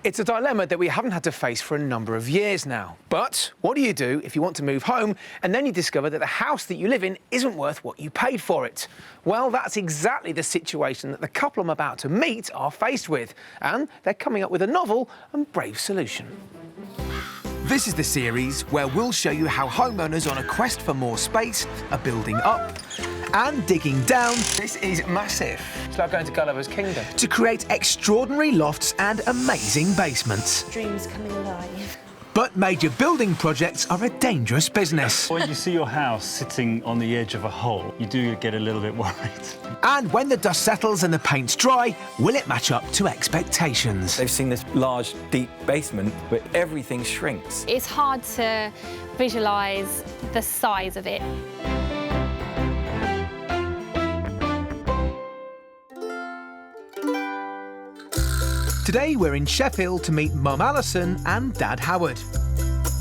It's a dilemma that we haven't had to face for a number of years now. But what do you do if you want to move home and then you discover that the house that you live in isn't worth what you paid for it? Well, that's exactly the situation that the couple I'm about to meet are faced with. And they're coming up with a novel and brave solution. This is the series where we'll show you how homeowners on a quest for more space are building up and digging down. This is massive. It's like going to Gulliver's Kingdom. To create extraordinary lofts and amazing basements. Dreams coming alive. But major building projects are a dangerous business. When you see your house sitting on the edge of a hole, you do get a little bit worried. And when the dust settles and the paint's dry, will it match up to expectations? They've seen this large, deep basement, but everything shrinks. It's hard to visualise the size of it. Today we're in Sheffield to meet Mum Alison and Dad Howard.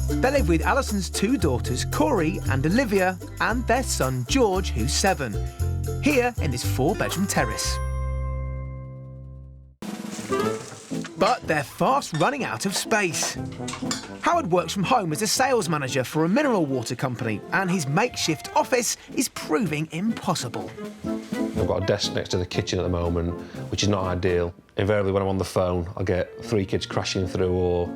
They live with Alison's two daughters, Corey and Olivia, and their son George, who's 7, here in this 4-bedroom terrace. But they're fast running out of space. Howard works from home as a sales manager for a mineral water company, and his makeshift office is proving impossible. I've got a desk next to the kitchen at the moment, which is not ideal. Invariably, when I'm on the phone, I'll get 3 kids crashing through or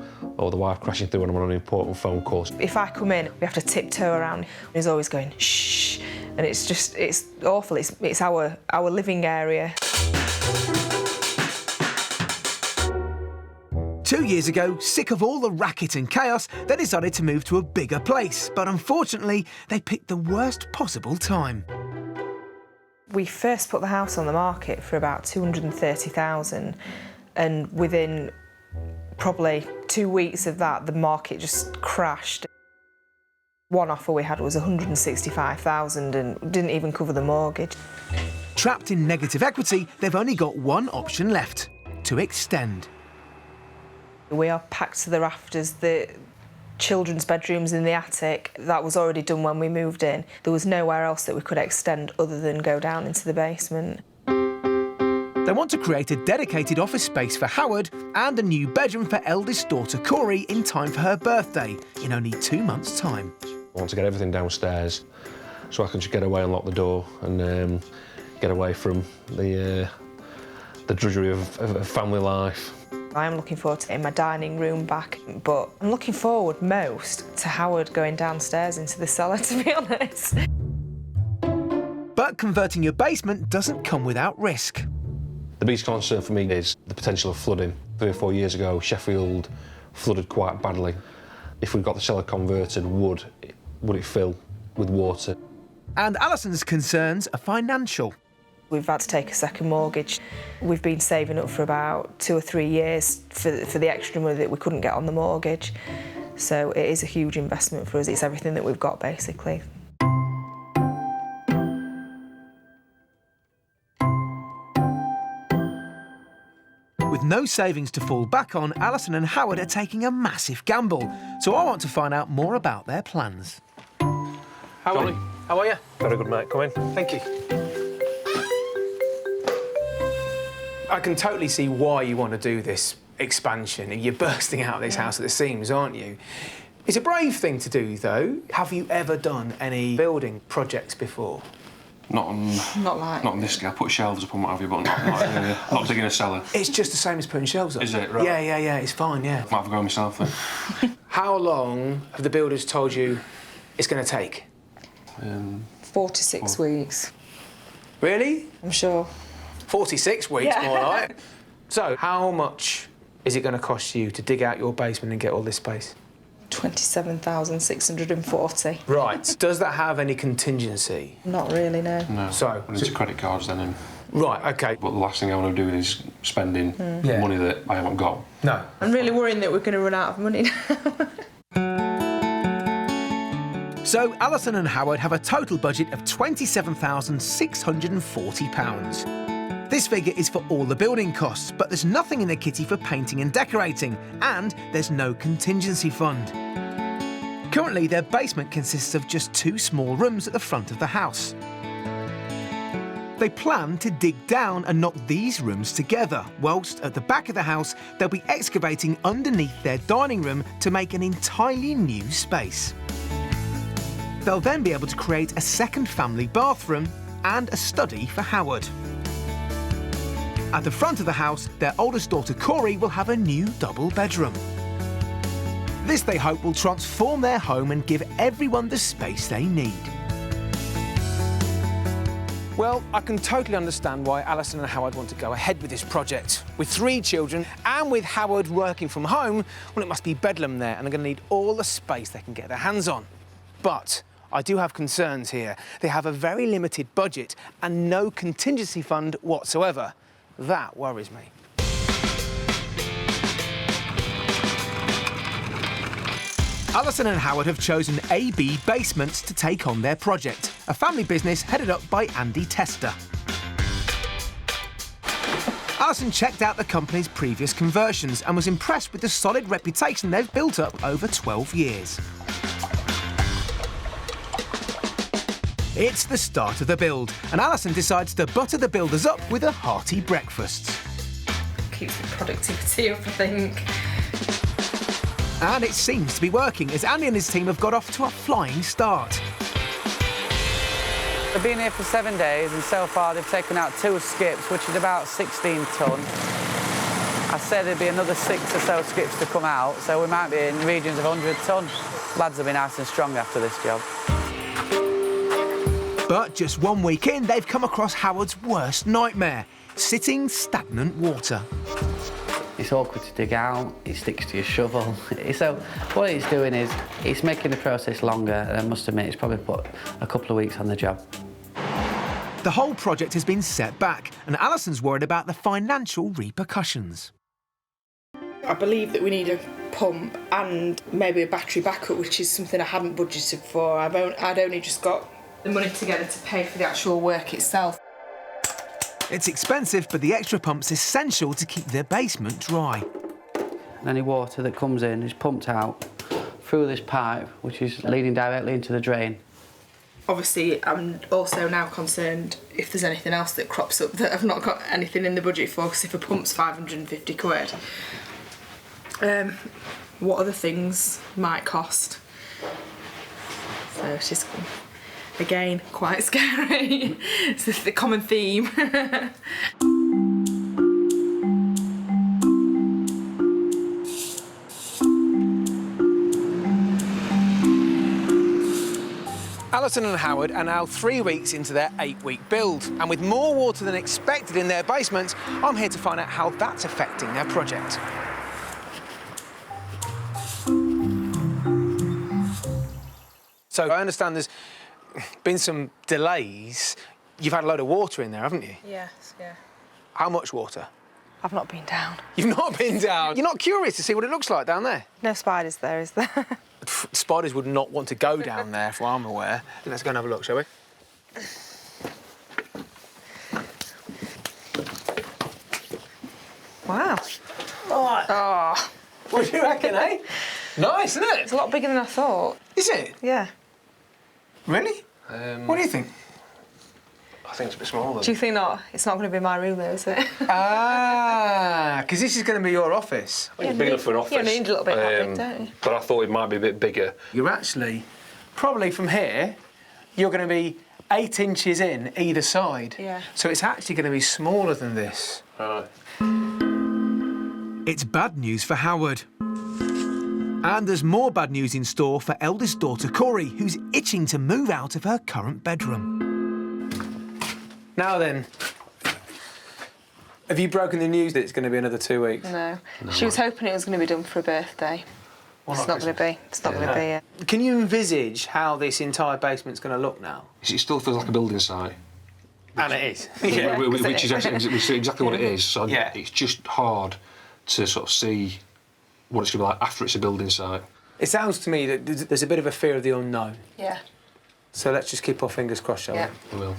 the wife crashing through when I'm on an important phone call. If I come in, we have to tiptoe around. He's always going, shh, and it's awful. It's our living area. 2 years ago, sick of all the racket and chaos, they decided to move to a bigger place. But unfortunately, they picked the worst possible time. We first put the house on the market for about 230,000, and within probably 2 weeks of that, the market just crashed. One offer we had was 165,000 and didn't even cover the mortgage. Trapped in negative equity, they've only got one option left: to extend. We are packed to the rafters. The children's bedrooms in the attic, that was already done when we moved in. There was nowhere else that we could extend other than go down into the basement. They want to create a dedicated office space for Howard and a new bedroom for eldest daughter Corey in time for her birthday, in only 2 months' time. I want to get everything downstairs so I can just get away and lock the door and get away from the drudgery of family life. I am looking forward to getting my dining room back, but I'm looking forward most to Howard going downstairs into the cellar, to be honest. But converting your basement doesn't come without risk. The biggest concern for me is the potential of flooding. 3 or 4 years ago, Sheffield flooded quite badly. If we got the cellar converted, would it fill with water? And Alison's concerns are financial. We've had to take a second mortgage. We've been saving up for about 2 or 3 years for the extra money that we couldn't get on the mortgage. So it is a huge investment for us. It's everything that we've got, basically. With no savings to fall back on, Alison and Howard are taking a massive gamble. So I want to find out more about their plans. How are you? Very good, mate. Come in. Thank you. I can totally see why you want to do this expansion. You're bursting out of this house at the seams, aren't you? It's a brave thing to do, though. Have you ever done any building projects before? Not on this scale. I put shelves up and what have you, but not digging a cellar. It's just the same as putting shelves up. Is it? Right. Yeah, it's fine, yeah. Might have a go myself then. How long have the builders told you it's going to take? 4 to 6 weeks. Really? I'm sure. 46 weeks, more like. So, how much is it going to cost you to dig out your basement and get all this space? 27,640. Right. Does that have any contingency? Not really, no. No. So into credit cards then. Right, OK. But the last thing I want to do is spending money that I haven't got. No. I'm really worrying that we're going to run out of money now. So, Alison and Howard have a total budget of £27,640. This figure is for all the building costs, but there's nothing in the kitty for painting and decorating, and there's no contingency fund. Currently, their basement consists of just 2 small rooms at the front of the house. They plan to dig down and knock these rooms together, whilst at the back of the house they'll be excavating underneath their dining room to make an entirely new space. They'll then be able to create a second family bathroom and a study for Howard. At the front of the house, their oldest daughter Corey will have a new double bedroom. This, they hope, will transform their home and give everyone the space they need. Well, I can totally understand why Alison and Howard want to go ahead with this project. With 3 children and with Howard working from home, well, it must be bedlam there, and they're going to need all the space they can get their hands on. But I do have concerns here. They have a very limited budget and no contingency fund whatsoever. That worries me. Alison and Howard have chosen AB Basements to take on their project, a family business headed up by Andy Tester. Alison checked out the company's previous conversions and was impressed with the solid reputation they've built up over 12 years. It's the start of the build, and Alison decides to butter the builders up with a hearty breakfast. Keeps the productivity up, I think. And it seems to be working, as Andy and his team have got off to a flying start. They've been here for 7 days, and so far they've taken out 2 skips, which is about 16 tonne. I said there'd be another 6 or so skips to come out, so we might be in regions of 100 tonne. Lads will be nice and strong after this job. But just 1 week in, they've come across Howard's worst nightmare, sitting stagnant water. It's awkward to dig out, it sticks to your shovel. So what it's doing is, it's making the process longer, and I must admit, it's probably put a couple of weeks on the job. The whole project has been set back, and Alison's worried about the financial repercussions. I believe that we need a pump and maybe a battery backup, which is something I hadn't budgeted for. I'd only just got the money together to pay for the actual work itself. It's expensive, but the extra pump's essential to keep their basement dry. And any water that comes in is pumped out through this pipe, which is leading directly into the drain. Obviously, I'm also now concerned if there's anything else that crops up that I've not got anything in the budget for, because if a pump's 550 quid, what other things might cost? So it's just, again, quite scary. It's the common theme. Alison and Howard are now 3 weeks into their 8-week build, and with more water than expected in their basement, I'm here to find out how that's affecting their project. So I understand there's been some delays. You've had a load of water in there, haven't you? Yes, yeah. How much water? I've not been down. You've not been down? You're not curious to see what it looks like down there? No spiders there, is there? Spiders would not want to go down there, if I'm aware. Let's go and have a look, shall we? Wow. Oh. What do you reckon, eh? Nice, isn't it? It's a lot bigger than I thought. Is it? Yeah. Really? What do you think? I think it's a bit smaller. Do you think not? It's not going to be my room, though, is it? Ah, because this is going to be your office. I think it's big enough for an office. You need a little bit that big, don't you? But I thought it might be a bit bigger. You're actually, probably from here, you're going to be 8 inches in either side. Yeah. So it's actually going to be smaller than this. Right. It's bad news for Howard. And there's more bad news in store for eldest daughter Corey, who's itching to move out of her current bedroom. Now then, have you broken the news that it's going to be another 2 weeks? No. She was hoping it was going to be done for a birthday. It's not going to be. It's not going to be it. Can you envisage how this entire basement's going to look now? It still feels like a building site. And it is. Yeah. Which is exactly what it is. So yeah. It's just hard to sort of see what it's going to be like after it's a building site. It sounds to me that there's a bit of a fear of the unknown. Yeah. So let's just keep our fingers crossed, shall Yeah. We will.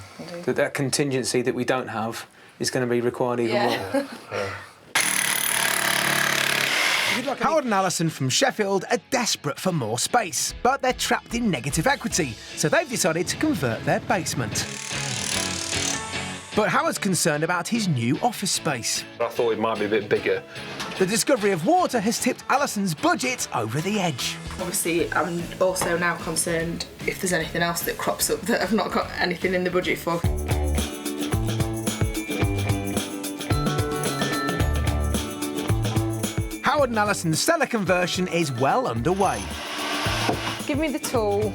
we? That contingency that we don't have is going to be required even more. Howard and Alison from Sheffield are desperate for more space, but they're trapped in negative equity, so they've decided to convert their basement. But Howard's concerned about his new office space. I thought it might be a bit bigger. The discovery of water has tipped Alison's budget over the edge. Obviously, I'm also now concerned if there's anything else that crops up that I've not got anything in the budget for. Howard and Alison's cellar conversion is well underway. Give me the tool.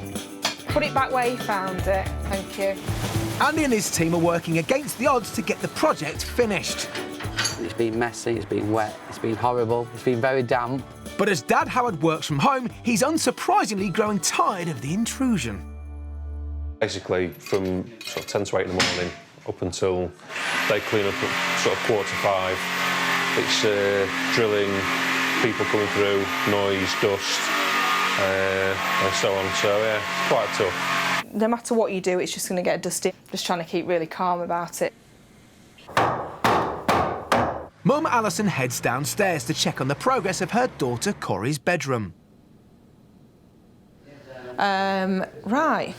Put it back where you found it. Thank you. Andy and his team are working against the odds to get the project finished. It's been messy, it's been wet, it's been horrible, it's been very damp. But as Dad Howard works from home, he's unsurprisingly growing tired of the intrusion. Basically, from sort of 10 to 8 in the morning up until they clean up at sort of 4:45, it's drilling, people coming through, noise, dust, and so on. So, yeah, it's quite tough. No matter what you do, it's just going to get dusty. Just trying to keep really calm about it. Mum Alison heads downstairs to check on the progress of her daughter Corrie's bedroom. Right.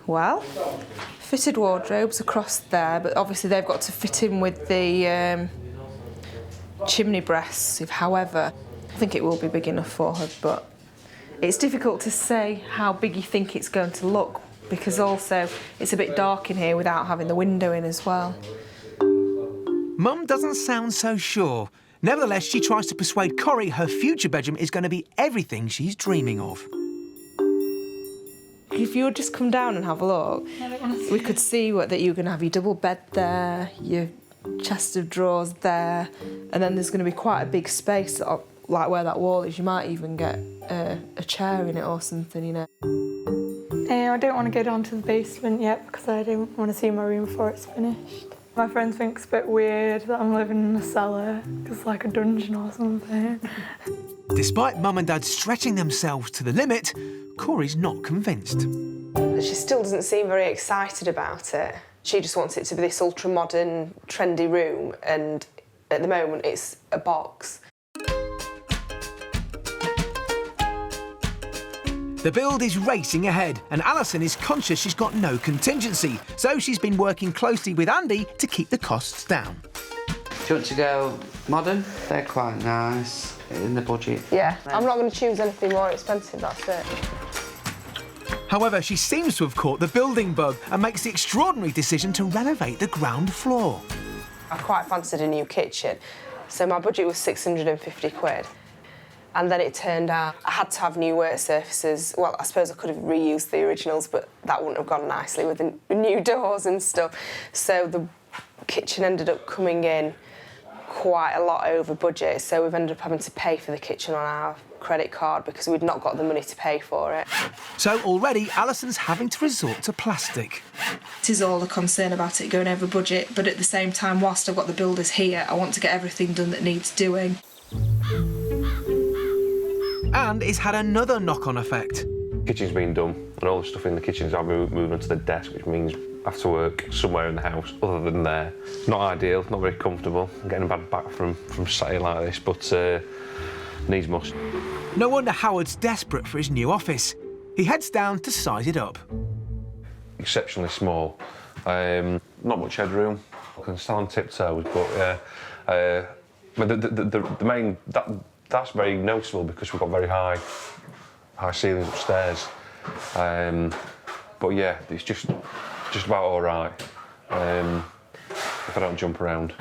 Well, fitted wardrobes across there, but obviously they've got to fit in with the chimney breasts. However, I think it will be big enough for her, but it's difficult to say how big you think it's going to look because also it's a bit dark in here without having the window in as well. Mum doesn't sound so sure. Nevertheless, she tries to persuade Corrie her future bedroom is going to be everything she's dreaming of. If you would just come down and have a look, we could see that you're going to have your double bed there, your chest of drawers there, and then there's going to be quite a big space, like where that wall is. You might even get a chair in it or something, you know. I don't want to go down to the basement yet because I don't want to see my room before it's finished. My friend thinks it's a bit weird that I'm living in a cellar. It's like a dungeon or something. Despite Mum and Dad stretching themselves to the limit, Corrie's not convinced. She still doesn't seem very excited about it. She just wants it to be this ultra-modern, trendy room, and at the moment it's a box. The build is racing ahead, and Alison is conscious she's got no contingency, so she's been working closely with Andy to keep the costs down. Do you want to go modern? They're quite nice in the budget. Yeah, I'm not going to choose anything more expensive, that's it. However, she seems to have caught the building bug and makes the extraordinary decision to renovate the ground floor. I quite fancied a new kitchen, so my budget was 650 quid. And then it turned out I had to have new work surfaces. Well, I suppose I could have reused the originals, but that wouldn't have gone nicely with the new doors and stuff. So the kitchen ended up coming in quite a lot over budget, so we've ended up having to pay for the kitchen on our credit card because we'd not got the money to pay for it. So already Alison's having to resort to plastic. It is all a concern about it going over budget, but at the same time, whilst I've got the builders here, I want to get everything done that needs doing. And it's had another knock-on effect. Kitchen's been done, and all the stuff in the kitchen's now moving onto the desk, which means I have to work somewhere in the house other than there. Not ideal, not very comfortable. I'm getting a bad back from sat here like this, but needs must. No wonder Howard's desperate for his new office. He heads down to size it up. Exceptionally small. Not much headroom. I can stand on tiptoes, but yeah. But the main that's very noticeable because we've got very high ceilings upstairs. But yeah, it's just about all right if I don't jump around.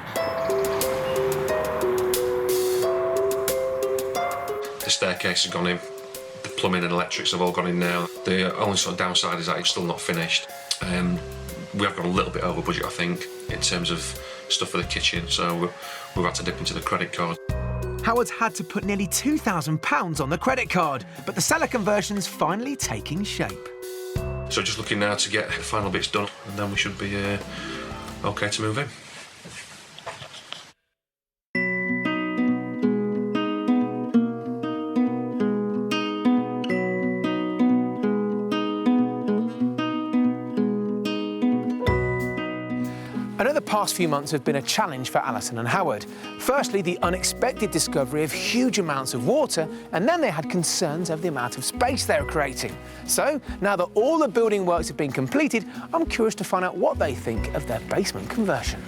The staircase has gone in. The plumbing and electrics have all gone in now. The only sort of downside is that it's still not finished. We have gone a little bit over budget, I think, in terms of stuff for the kitchen, so we've had to dip into the credit card. Howard's had to put nearly £2,000 on the credit card, but the cellar conversion's finally taking shape. So just looking now to get the final bits done, and then we should be okay to move in. past few months have been a challenge for Alison and Howard. Firstly, the unexpected discovery of huge amounts of water, and then they had concerns over the amount of space they were creating. So, now that all the building works have been completed, I'm curious to find out what they think of their basement conversion.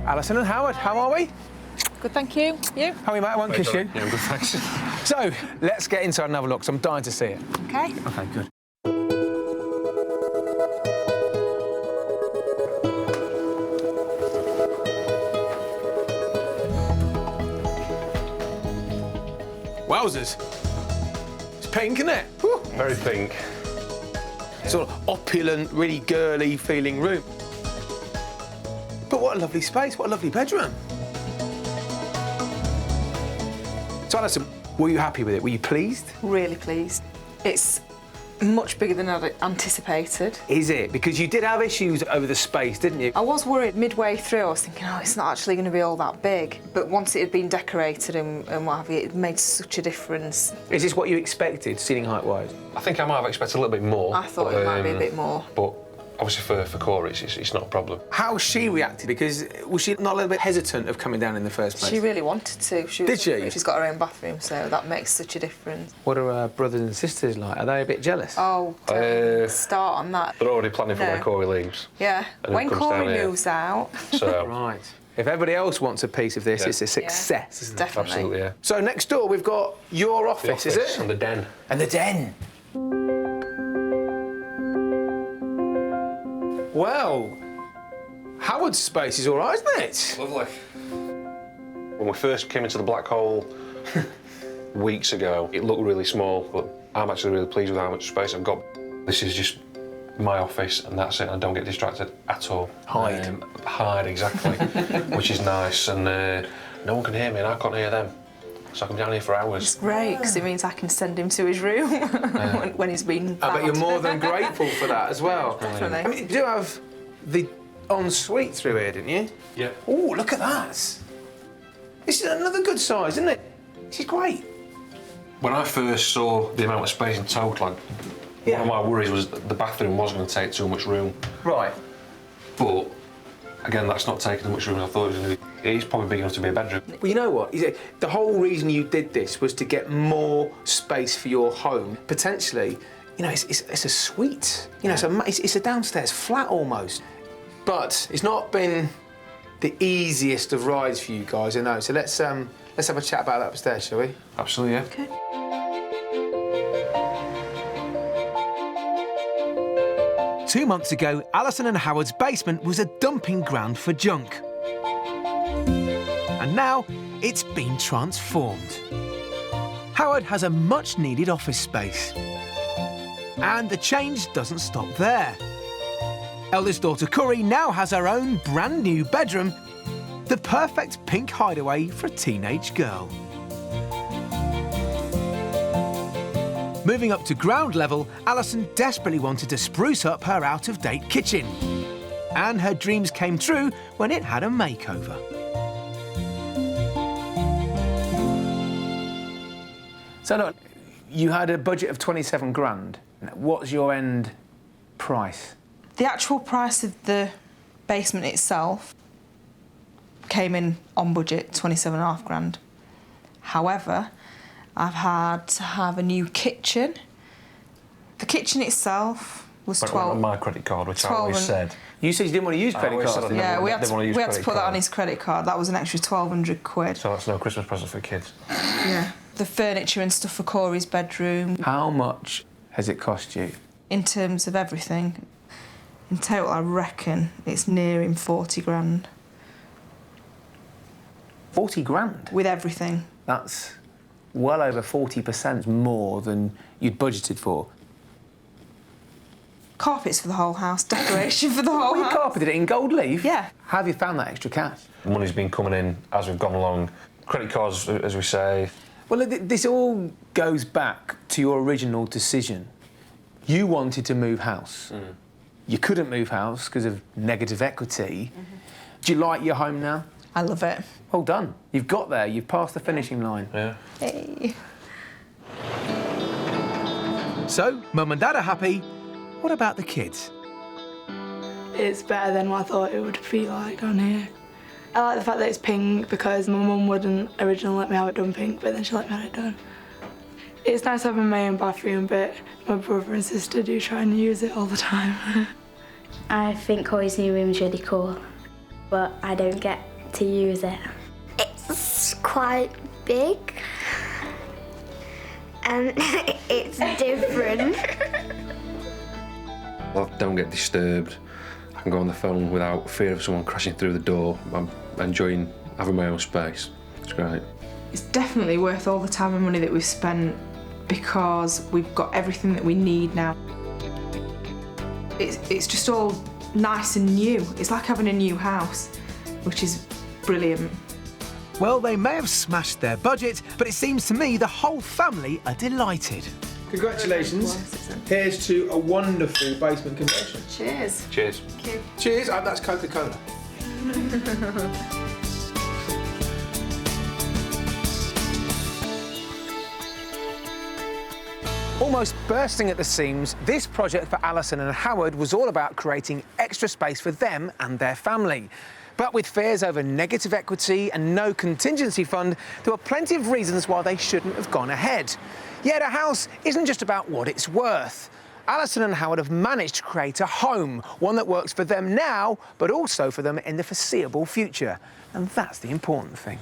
Alison and Howard, how are we? Good, thank you. You? How are you, mate? I won't kiss you. Yeah, I'm good, thanks. So, let's get inside and have a look, 'cause I'm dying to see it. Okay. OK, good. Wowzers. It's pink, isn't it? Whew. Very pink. Sort of opulent, really girly feeling room. But what a lovely space, what a lovely bedroom. So, Alison, were you happy with it? Were you pleased? Really pleased. It's much bigger than I'd anticipated. Is it? Because you did have issues over the space, didn't you? I was worried midway through. I was thinking, oh, it's not actually going to be all that big. But once it had been decorated and what have you, it made such a difference. Is this what you expected, ceiling height-wise? I think I might have expected a little bit more. I thought it might be a bit more. But obviously for Corey, it's not a problem. How she reacted? Because was she not a little bit hesitant of coming down in the first place? She really wanted to. Did she? She's got her own bathroom, so that makes such a difference. What are her brothers and sisters like? Are they a bit jealous? Oh, don't start on that. They're already planning for No. when Corey leaves. Yeah, And when it comes Corey down here. moves out. So, Right. If everybody else wants a piece of this, Yeah. it's a success, isn't it? Definitely. absolutely, yeah. So next door we've got your office, is it? And the den. And the den. Well, Howard's space is all right, isn't it? Lovely. When we first came into the black hole weeks ago, it looked really small, but I'm actually really pleased with how much space I've got. This is just my office, and that's it. I don't get distracted at all. Hide. Hide, exactly, which is nice, and no one can hear me, and I can't hear them. So I can be down here for hours. It's great, because it means I can send him to his room when he's been I bet bad. you're more than grateful for that as well. Definitely. I mean, you do have the ensuite through here, didn't you? Yeah. Oh, look at that. This is another good size, isn't it? This is great. When I first saw the amount of space in total, one of my worries was that the bathroom was going to take too much room. Right. But again, that's not taking as much room as I thought it was going to be. It is probably big enough to be a bedroom. Well, you know what? The whole reason you did this was to get more space for your home. Potentially, you know, it's a suite. You know, it's a downstairs flat almost. But it's not been the easiest of rides for you guys, I know. So let's have a chat about that upstairs, shall we? Absolutely, yeah. Okay. Two months ago, Alison and Howard's basement was a dumping ground for junk. And now it's been transformed. Howard has a much-needed office space. And the change doesn't stop there. Eldest daughter Corey now has her own brand new bedroom, the perfect pink hideaway for a teenage girl. Moving up to ground level, Alison desperately wanted to spruce up her out-of-date kitchen. And her dreams came true when it had a makeover. So look, you had a budget of 27 grand. What's your end price? The actual price of the basement itself came in on budget, 27.5 grand. However, I've had to have a new kitchen. The kitchen itself was 12. On my credit card, which I 12 always and- said. You said you didn't want to use credit always cards. said I Yeah, we had They wanna use to put credit that on card. his credit card. That was an extra 1,200 quid. So that's no Christmas present for kids. Yeah. The furniture and stuff for Corey's bedroom, How much has it cost you? in terms of everything. In total, I reckon it's nearing 40 grand 40 grand? with everything. That's well over 40% more than you'd budgeted for. Carpets for the whole house, decoration for the whole Well, you house. carpeted it in gold leaf? Yeah. How have you found that extra cash? Money's been coming in as we've gone along. Credit cards, as we say. Well, this all goes back to your original decision. You wanted to move house. You couldn't move house because of negative equity. Do you like your home now? I love it. Well done. You've got there. You've passed the finishing line. Yeah. Hey. So, Mum and Dad are happy, what about the kids? It's better than what I thought it would be like on here. I like the fact that it's pink because my mum wouldn't originally let me have it done pink, but then she let me have it done. It's nice having my own bathroom, but my brother and sister do try and use it all the time. I think Corey's new room is really cool, but I don't get to use it. It's quite big and it's different. I don't get disturbed. I can go on the phone without fear of someone crashing through the door. I'm enjoying having my own space. It's great. It's definitely worth all the time and money that we've spent because we've got everything that we need now. It's just all nice and new. It's like having a new house, which is brilliant. Well, they may have smashed their budget, but it seems to me the whole family are delighted. Congratulations. Here's to a wonderful basement conversion. Cheers. Cheers. Thank you. Cheers. That's Coca-Cola. Almost bursting at the seams, this project for Alison and Howard was all about creating extra space for them and their family. But with fears over negative equity and no contingency fund, there were plenty of reasons why they shouldn't have gone ahead. Yet a house isn't just about what it's worth. Alison and Howard have managed to create a home, one that works for them now, but also for them in the foreseeable future. And that's the important thing.